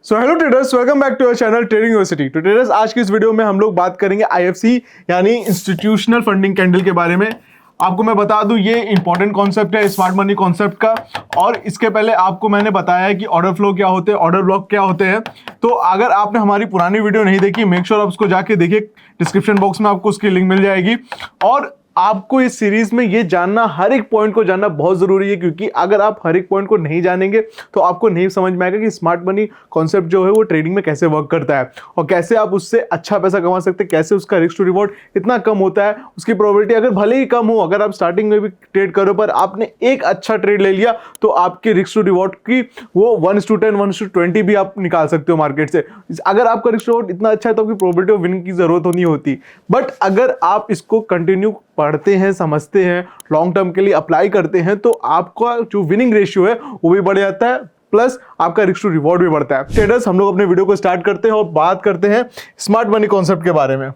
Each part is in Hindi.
So hello traders, welcome back to our channel trading university. तो ट्रेडर्स, आज की इस वीडियो में हम लोग बात करेंगे आईएफसी यानी इंस्टीट्यूशनल फंडिंग कैंडल के बारे में। आपको मैं बता दूं, ये इंपॉर्टेंट कॉन्सेप्ट है स्मार्ट मनी कॉन्सेप्ट का। और इसके पहले आपको मैंने बताया है कि ऑर्डर फ्लो क्या होते हैं, ऑर्डर ब्लॉक क्या होते हैं। तो अगर आपने हमारी पुरानी वीडियो नहीं देखी, मेक श्योर आप उसको जाके देखिए, डिस्क्रिप्शन बॉक्स में आपको उसकी लिंक मिल जाएगी। और आपको इस सीरीज में ये जानना, हर एक पॉइंट को जानना बहुत जरूरी है, क्योंकि अगर आप हर एक पॉइंट को नहीं जानेंगे तो आपको नहीं समझ में आएगा कि स्मार्ट मनी कॉन्सेप्ट जो है वो ट्रेडिंग में कैसे वर्क करता है और कैसे आप उससे अच्छा पैसा कमा सकते हैं, कैसे उसका रिस्क टू रिवॉर्ड इतना कम होता है, उसकी प्रोबेबिलिटी अगर भले ही कम हो, अगर आप स्टार्टिंग में भी ट्रेड करो पर आपने एक अच्छा ट्रेड ले लिया तो आपके रिस्क टू रिवॉर्ड की वो 1:10 1:20 भी आप निकाल सकते हो मार्केट से। अगर आपका रिस्क टू रिवॉर्ड इतना अच्छा है तो आपकी प्रोबेबिलिटी ऑफ विनिंग की जरूरत नहीं होती। बट अगर आप इसको कंटिन्यू पढ़ते हैं, समझते हैं, लॉन्ग टर्म के लिए अप्लाई करते हैं तो आपका जो विनिंग रेशियो है वो भी बढ़ जाता है, प्लस आपका रिस्क टू रिवॉर्ड भी बढ़ता है। ट्रेडर्स, हम लोग अपने वीडियो को स्टार्ट करते हैं और बात करते हैं स्मार्ट मनी कॉन्सेप्ट के बारे में।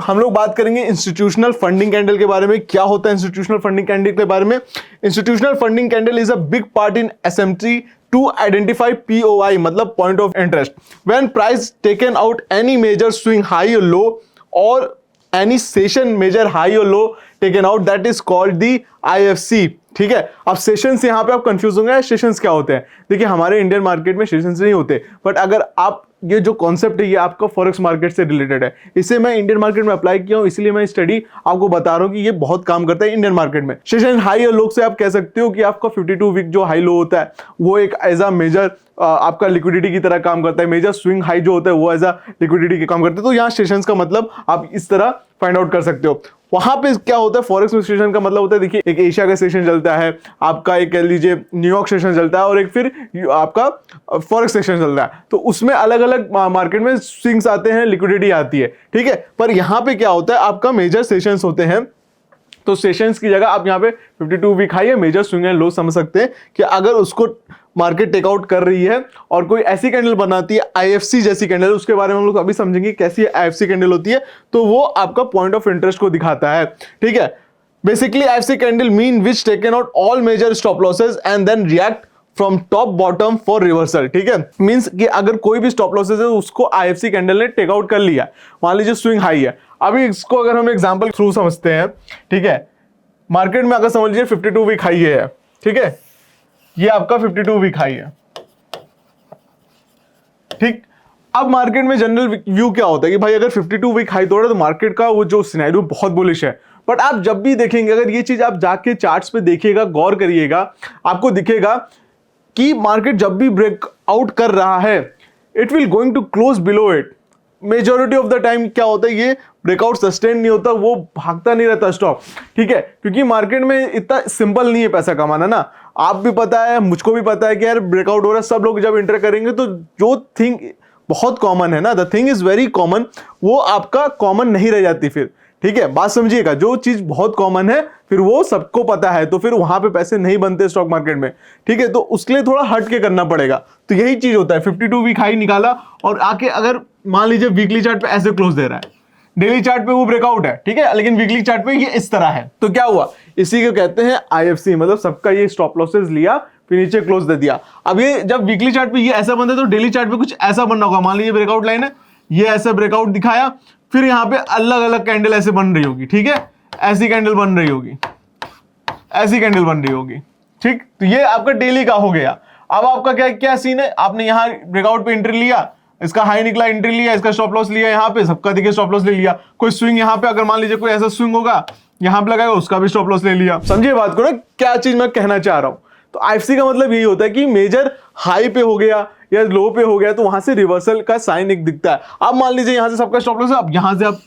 हम लोग बात करेंगे इंस्टीट्यूशनल फंडिंग कैंडल के बारे में। क्या होता है इंस्टीट्यूशनल फंडिंग कैंडल के बारे में? Institutional funding candle is a big part in SMT to identify POI, मतलब point of interest, when price taken out any major swing high और लो और any session measure high or low taken out, that is called the IFC। ठीक है, अब सेशंस यहां पे आप कंफ्यूज होंगे, सेशंस क्या होते हैं? देखिए, हमारे इंडियन मार्केट में सेशंस नहीं होते, बट अगर आप ये जो कॉन्सेप्ट है ये आपका फॉरेक्स मार्केट से रिलेटेड है। इसे मैं इंडियन मार्केट में अप्लाई किया हूं, इसलिए मैं स्टडी आपको बता रहा हूं कि ये बहुत काम करता है इंडियन मार्केट में। सेशन हाई और लो से आप कह सकते हो कि आपका 52 वीक जो हाई लो होता है वो एक एज अ मेजर आपका लिक्विडिटी की तरह काम करता है। मेजर स्विंग हाई जो होता है वो एज अ लिक्विडिटी के काम करते हैं। तो यहाँ सेशंस का मतलब आप इस तरह फाइंड आउट कर सकते हो। वहां पे क्या होता है, फॉरेक्स में सेशन का मतलब होता है, देखिए, एक एशिया का सेशन चलता है, आपका एक कह लीजिए न्यूयॉर्क सेशन चलता है और एक फिर आपका फॉरेक्स सेशन चलता है। तो उसमें अलग अलग मार्केट में स्विंग्स आते हैं, लिक्विडिटी आती है। ठीक है, पर यहाँ पे क्या होता है, आपका मेजर सेशंस होते हैं। तो सेशंस की जगह आप यहाँ पे 52 वीक हाई है, मेजर स्विंग एंड लो समझ सकते हैं कि अगर उसको मार्केट टेकआउट कर रही है और कोई ऐसी कैंडल बनाती है आईएफसी जैसी कैंडल, उसके बारे में हम लोग अभी समझेंगे कैसी आईएफसी कैंडल होती है, तो वो आपका पॉइंट ऑफ इंटरेस्ट को दिखाता है। ठीक है, basically IFC candle mean which taken out all major stop losses and then react from top bottom for reversal. ठीक है, मींस कि अगर कोई भी स्टॉप लॉसेस है उसको आईएफसी कैंडल ने टेक आउट कर लिया, मान लीजिए स्विंग हाई है। अभी इसको अगर हम एग्जांपल थ्रू समझते हैं, ठीक है, मार्केट में अगर समझ लीजिए 52 वीक हाई है, ठीक है, ये आपका 52 वीक हाई है। ठीक, अब मार्केट में जनरल व्यू क्या होता है कि भाई अगर 52 वीक हाई तोड़ा तो मार्केट का वो जो सिनेरियो बहुत बुलिश है। बट आप जब भी देखेंगे, अगर ये चीज आप जाके चार्ट्स पे देखिएगा, गौर करिएगा, आपको दिखेगा कि मार्केट जब भी ब्रेकआउट कर रहा है it will going to close below it. Majority of the time क्या होता है, ये ब्रेकआउट सस्टेन नहीं होता, वो भागता नहीं रहता स्टॉक। ठीक है, क्योंकि मार्केट में इतना सिंपल नहीं है पैसा कमाना ना। आप भी पता है, मुझको भी पता है कि यार ब्रेकआउट हो रहा है, सब लोग जब एंटर करेंगे तो जो थिंग बहुत कॉमन है ना, the thing is very common, वो आपका कॉमन नहीं रह जाती फिर। ठीक है, बात समझिएगा, जो चीज बहुत कॉमन है फिर वो सबको पता है, तो फिर वहां पे पैसे नहीं बनते स्टॉक मार्केट में। ठीक है, तो उसके लिए थोड़ा हट के करना पड़ेगा। तो यही चीज होता है, 52 वीक हाई निकाला और आके अगर मान लीजिए वीकली चार्ट पे ऐसे क्लोज दे रहा है, डेली चार्ट पे वो ब्रेकआउट है, ठीक है, लेकिन वीकली चार्ट पे ये इस तरह है, तो क्या हुआ, इसी को कहते हैं आईएफसी, मतलब सबका ये स्टॉप लॉसेस लिया फिर नीचे क्लोज दे दिया। अब ये जब वीकली चार्ट पे ये ऐसा बनता है तो डेली चार्ट पे कुछ ऐसा बनना होगा। मान लीजिए ब्रेकआउट लाइन है, ये ऐसा ब्रेकआउट दिखाया, फिर यहाँ पे अलग अलग कैंडल ऐसे बन रही होगी। ठीक है, ऐसी कैंडल बन रही होगी, ऐसी कैंडल बन रही होगी। ठीक, तो ये आपका डेली का हो गया। अब आपका क्या क्या सीन है, आपने यहाँ ब्रेकआउट पे एंट्री लिया, इसका हाई निकला, एंट्री लिया, इसका स्टॉप लॉस लिया, यहाँ पे सबका देखिए स्टॉप लॉस ले लिया। कोई स्विंग यहाँ पे अगर मान लीजिए कोई ऐसा स्विंग होगा, यहाँ पे लगाएगा, उसका भी स्टॉप लॉस ले लिया। समझिए बात को ना, क्या चीज मैं कहना चाह रहा हूं। तो आईएफसी का मतलब यही होता है कि मेजर हाई पे हो गया या लो पे हो गया तो वहां से रिवर्सल का साइन एक दिखता है। अब मान लीजिए यहां से सबका स्टॉप लॉस है, अब यहां से आप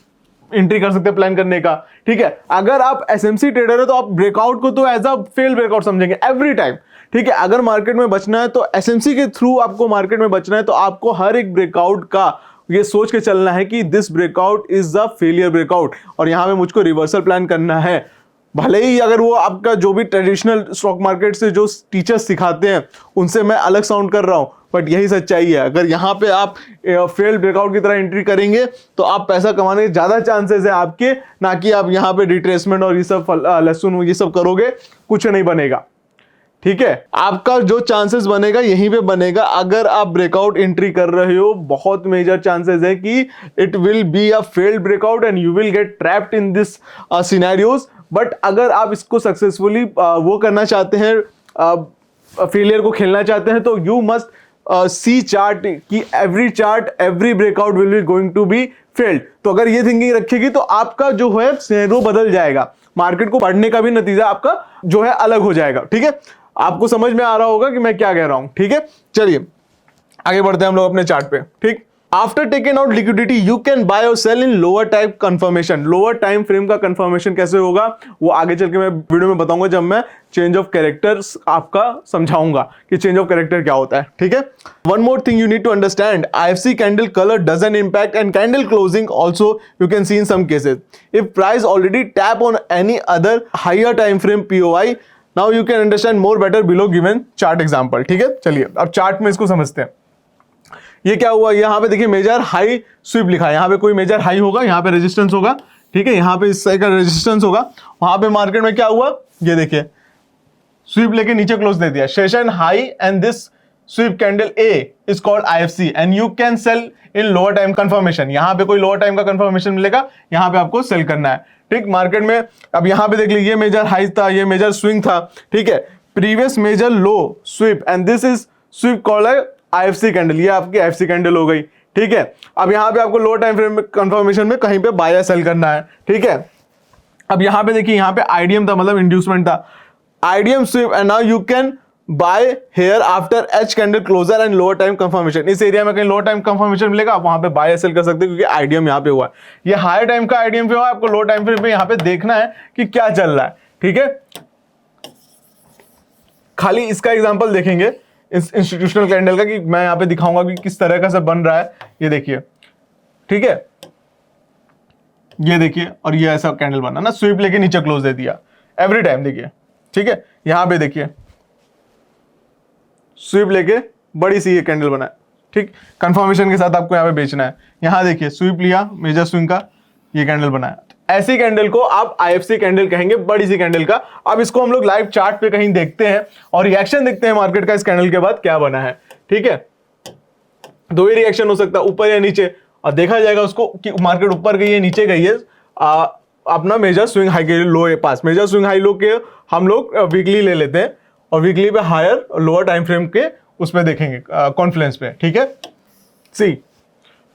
एंट्री कर सकते हैं प्लान करने का। ठीक है, अगर आप एसएमसी ट्रेडर है तो आप ब्रेकआउट को तो एज अ फेल ब्रेकआउट समझेंगे एवरी टाइम। ठीक है, अगर मार्केट में बचना है तो एसएमसी के थ्रू आपको मार्केट में बचना है, तो आपको हर एक ब्रेकआउट का ये सोच के चलना है कि this breakout is the failure breakout और यहां पे मुझको रिवर्सल प्लान करना है। भले ही अगर वो आपका जो भी ट्रेडिशनल स्टॉक मार्केट से जो टीचर्स सिखाते हैं उनसे मैं अलग साउंड कर रहा हूं, बट यही सच्चाई है। अगर यहाँ पे आप फेल ब्रेकआउट की तरह एंट्री करेंगे तो आप पैसा कमाने के ज्यादा चांसेस है आपके, ना कि आप यहाँ पे रिट्रेसमेंट और ये सब लहसुन ये सब करोगे, कुछ नहीं बनेगा। ठीक है, आपका जो चांसेस बनेगा यहीं पे बनेगा। अगर आप ब्रेकआउट एंट्री कर रहे हो, बहुत मेजर चांसेस है कि it will be a failed breakout and you will get trapped in this scenarios. But अगर आप इसको सक्सेसफुली वो करना चाहते हैं, फेलियर को खेलना चाहते हैं, तो यू मस्ट सी चार्ट कि every breakout will be going to be failed. तो अगर ये थिंकिंग रखेगी तो आपका जो है सिनेरियो बदल जाएगा, मार्केट को पढ़ने का भी नतीजा आपका जो है अलग हो जाएगा। ठीक है, आपको समझ में आ रहा होगा कि मैं क्या कह रहा हूं। ठीक है, चलिए आगे बढ़ते हैं हम लोग अपने चार्ट पे। ठीक, after taking out liquidity you can buy और sell in lower type confirmation. Lower time frame का कंफर्मेशन कैसे होगा वो आगे चल के मैं वीडियो में बताऊंगा, जब मैं चेंज ऑफ कैरेक्टर्स आपका समझाऊंगा कि चेंज ऑफ कैरेक्टर क्या होता है। ठीक है, one more thing you need to understand, IFC candle colour doesn't impact and candle closing also you can see in some cases if price already tap on any other higher time frame POI. Now you can understand more better below given chart example. ठीक है, चलिए अब चार्ट में इसको समझते हैं। ये क्या हुआ, यहाँ पे देखिए मेजर हाई स्वीप लिखा है, यहाँ पे कोई मेजर हाई होगा, यहाँ पे रेजिस्टेंस होगा। ठीक है, यहाँ पे इस साइड का रेजिस्टेंस होगा। वहां पे मार्केट में क्या हुआ, ये देखिए स्वीप लेके नीचे क्लोज दे दिया, session high and this sweep candle a is called IFC and you can sell in lower time confirmation. यहाँ पे कोई लोअर टाइम का कंफर्मेशन मिलेगा, यहाँ पे आपको सेल करना है। ठीक, मार्केट में अब यहाँ पे देख लीजिए, ये मेजर हाई था, ये मेजर स्विंग था। ठीक है, previous major low sweep and this is sweep called IFC candle, ये आपकी आईएफसी कैंडल हो गई। ठीक है, अब यहाँ पे आपको लोअर टाइम फ्रेम में कंफर्मेशन में कहीं पे बाय या सेल करना है। ठीक है, अब यहाँ पे देखिए, यहाँ पे आईडीएम था, मतलब इंड्यूसमेंट था, IDM sweep and now you can buy here after H candle closure and lower time confirmation. इस एरिया में कहीं लोअर टाइम कंफर्मेशन मिलेगा, आप वहां पे बाय या सेल कर सकते हैं क्योंकि आईडीएम यहाँ पे हुआ है। ये हायर टाइम का आईडीएम पे हुआ, आपको लोअर टाइम फ्रेम पे यहाँ पे देखना है कि क्या चल रहा है। ठीक है, खाली इसका एग्जांपल देखेंगे इस इंस्टीट्यूशनल कैंडल का, कि मैं यहाँ पे दिखाऊंगा कि किस तरह का सब बन रहा है। ये देखिए, ठीक है, ये देखिए, और ये ऐसा कैंडल बना ना, स्वीप लेके नीचे क्लोज दे दिया एवरी टाइम। देखिए, ठीक है, यहां पे देखिए स्वीप लेके बड़ी सी ये कैंडल बना है। ठीक, कंफर्मेशन के साथ आपको यहाँ पे बेचना है। यहां देखिए स्वीप लिया मेजर स्विंग का, ये कैंडल बनाया। ऐसी कैंडल को आप आईएफसी कैंडल कहेंगे, बड़ी सी कैंडल का। अब इसको हम लोग लाइव चार्ट पे कहीं देखते हैं और रिएक्शन देखते हैं मार्केट का इस कैंडल के बाद क्या बना है। ठीक है, दो ही रिएक्शन हो सकता है, ऊपर या नीचे, और देखा जाएगा उसको कि मार्केट ऊपर गई है नीचे गई है। अपना मेजर स्विंग हाई के लो पास, मेजर स्विंग हाई लो के हम लोग वीकली ले लेते हैं और वीकली पे हायर लोअर टाइम फ्रेम के उसमें देखेंगे कॉन्फ्लुएंस पे। ठीक है, सी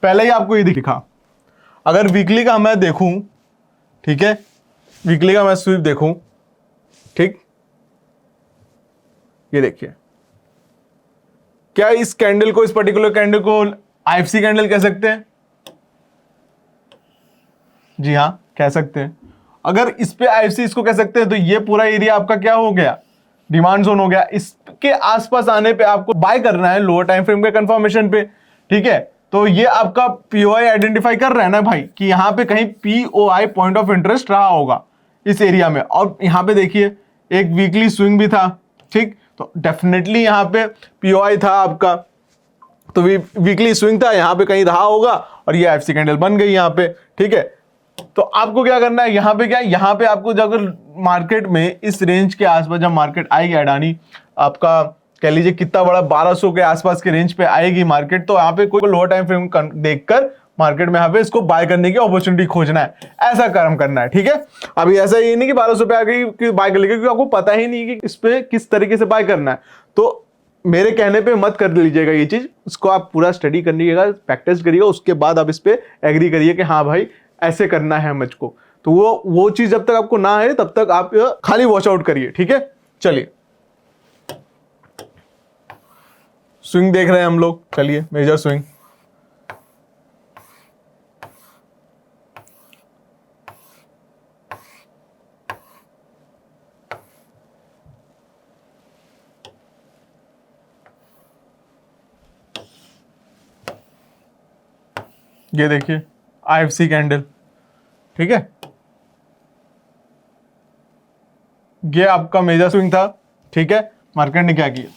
पहले ही आपको ये दिखा, अगर वीकली का मैं देखूं, ठीक है, वीकली का मैं स्वीप देखूं, ठीक, ये देखिए, क्या इस कैंडल को, इस पर्टिकुलर कैंडल को आईएफसी कैंडल कह सकते हैं? जी हाँ, कह सकते हैं। अगर इस पे आईएफसी इसको कह सकते हैं तो ये पूरा एरिया आपका क्या हो गया, डिमांड जोन हो गया। इसके आसपास आने पे आपको बाय करना है लोअर टाइम फ्रेम के कंफर्मेशन पे। ठीक है, तो ये आपका पीओआई आइडेंटिफाई कर रहा है ना भाई, कि यहां पे कहीं पीओआई पॉइंट ऑफ इंटरेस्ट रहा होगा इस एरिया में। और यहां पे देखिए एक वीकली स्विंग भी था। ठीक, तो डेफिनेटली यहां पे पीओआई था आपका, तो वीकली स्विंग था, यहां पे कहीं रहा होगा और ये आईएफसी कैंडल बन गई यहां पे। ठीक है, तो आपको क्या करना है, यहां पे क्या, यहां पे आपको अगर मार्केट में इस रेंज के आसपास जब मार्केट आएगी, अडानी आपका कह लीजिए कितना बड़ा 1200 के आसपास के रेंज पे आएगी मार्केट, तो यहाँ पे कोई लोअर टाइम फ्रेम देखकर मार्केट में यहाँ पे इसको बाय करने की अपॉर्चुनिटी खोजना है, ऐसा काम करना है। ठीक है, अभी ऐसा ये नहीं कि 1200 पे आ गई कि बाय कर लेंगे, क्योंकि आपको पता ही नहीं कि इस पे किस तरीके से बाय करना है। तो मेरे कहने पे मत कर लीजिएगा ये चीज, उसको आप पूरा स्टडी करिएगा, प्रैक्टिस करिएगा, उसके बाद आप इस पे एग्री करिए कि हाँ भाई ऐसे करना है मुझको। तो वो चीज जब तक आपको ना है तब तक आप खाली वॉच आउट करिए। ठीक है, चलिए स्विंग देख रहे हैं हम लोग, चलिए मेजर स्विंग, ये देखिए आईएफसी कैंडल। ठीक है, ये आपका मेजर स्विंग था। ठीक है, मार्केट ने क्या किया,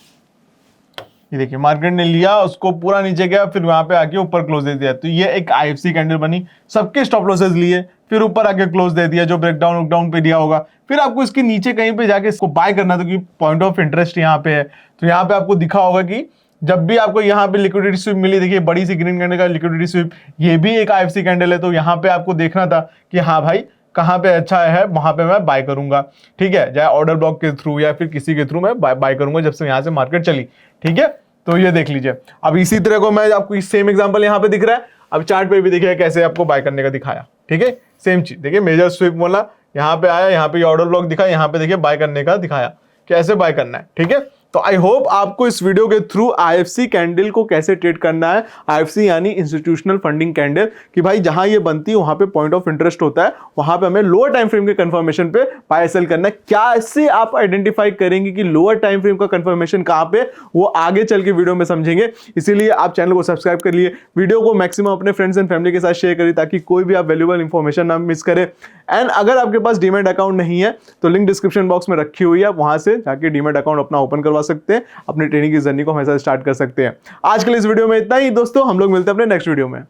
ये देखिए मार्केट ने लिया उसको, पूरा नीचे गया, फिर वहां पे आके ऊपर क्लोज दे दिया, तो ये एक आईएफसी कैंडल बनी। सबके स्टॉप लॉसेस लिए, फिर ऊपर आके क्लोज दे दिया जो ब्रेकडाउन पे दिया होगा, फिर आपको इसके नीचे कहीं पे जाके इसको बाय करना था क्योंकि पॉइंट ऑफ इंटरेस्ट यहाँ पे है। तो यहाँ पे आपको दिखा होगा कि जब भी आपको यहाँ पे लिक्विडिटी स्विप मिली, देखिए बड़ी सी ग्रीन कैंडल का लिक्विडिटी स्विप, ये भी एक IFC कैंडल है। तो यहाँ पे आपको देखना था कि हाँ भाई कहाँ पे अच्छा है, वहां पे मैं बाय करूंगा, ठीक है, चाहे ऑर्डर ब्लॉक के थ्रू या फिर किसी के थ्रू मैं बाय करूंगा जब से यहाँ से मार्केट चली, ठीक है। तो ये देख लीजिए। अब इसी तरह को मैं आपको सेम एग्जांपल यहाँ पे दिख रहा है, अब चार्ट पे भी देखिए कैसे आपको बाय करने का दिखाया, ठीक है। सेम चीज देखिए, मेजर स्विप बोला, यहाँ पे आया, यहाँ पे ऑर्डर ब्लॉक दिखा, यहाँ पे देखिए बाय करने का दिखाया, कैसे बाय करना है, ठीक है। तो आई होप आपको इस वीडियो के थ्रू IFC कैंडल को कैसे ट्रेड करना है, IFC यानी इंस्टीट्यूशनल फंडिंग कैंडल, कि भाई जहां ये बनती है वहां पे पॉइंट ऑफ इंटरेस्ट होता है, वहां पे हमें लोअर टाइम फ्रेम के कंफर्मेशन पे बाय सेल करना है। क्या इससे आप आइडेंटिफाई करेंगे कि लोअर टाइम फ्रेम का कंफर्मेशन कहां पे, वो आगे चल के वीडियो में समझेंगे। इसीलिए आप चैनल को सब्सक्राइब कर लिए, वीडियो को मैक्सिमम अपने फ्रेंड्स एंड फैमिली के साथ शेयर करिए ताकि कोई भी आप वैल्यूएबल इंफॉर्मेशन ना मिस करे। एंड अगर आपके पास डीमैट अकाउंट नहीं है तो लिंक डिस्क्रिप्शन बॉक्स में रखी हुई है, वहां से जाके डीमैट अकाउंट अपना ओपन करवा सकते हैं, अपनी ट्रेनिंग की जर्नी को हमेशा स्टार्ट कर सकते हैं। आज के लिए इस वीडियो में इतना ही दोस्तों, हम लोग मिलते हैं अपने नेक्स्ट वीडियो में।